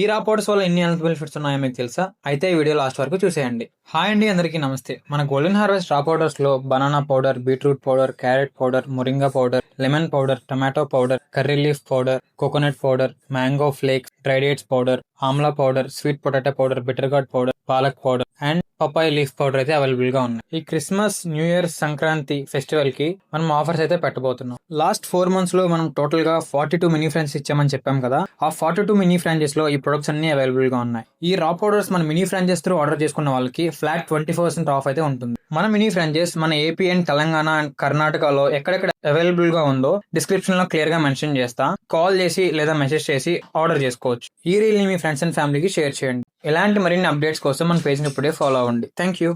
ఈ రా పౌడర్స్ వల్ల ఎన్ని హెల్త్ బెనిఫిట్స్ ఉన్నాయో మీకు తెలుసా? అయితే ఈ వీడియో లాస్ట్ వరకు చూసేయండి. హాయ్ అండి, అందరికీ నమస్తే. మన గోల్డెన్ హార్వెస్ట్ రా పౌడర్స్ లో banana powder, beetroot powder, carrot powder, moringa powder, lemon powder, tomato powder, curry leaf powder, coconut powder, mango flakes, dry dates powder, amla powder, sweet potato powder, bitter gourd powder, palak powder and papaya leaf powder అయితే available గా ఉన్నాయి. ఈ Christmas, new year, Sankranti festival కి మనం offers అయితే పెట్టబోతున్నాం. Last 4 months లో మనం total గా 42 మినీ ఫ్రాంచైజ్ ఇచ్చామని చెప్పాం కదా. ఆ 42 మినీ ఫ్రాంచైజ్ లో ఈ ప్రొడక్ట్స్ అన్ని అవైలబుల్ గా ఉన్నాయి. ఈ రా పౌడర్స్ మన మినీ ఫ్రాంచైజ్ త్రూ ఆర్డర్ చేసుకున్న వాళ్ళకి ఫ్లాట్ 20% ఆఫ్ అయితే ఉంటుంది. మన మినీ ఫ్రాంచైజ్ మన ఏపీ అండ్ తెలంగాణ అండ్ కర్ణాటకలో ఎక్కడెక్కడ అవైలబుల్ గా ఉందో డిస్క్రిప్షన్ లో క్లియర్ గా మెన్షన్ చేస్తా. కాల్ చేసి లేదా మెసేజ్ చేసి ఆర్డర్ చేసుకోవచ్చు. ఈ రీల్ ని మీ ఫ్రెండ్స్ అండ్ ఫ్యామిలీకి షేర్ చేయండి. ఇలాంటి మరిన్ని అప్డేట్స్ కోసం మన పేజ్ ని ఇప్పుడే ఫాలో అవ్వండి. Thank you.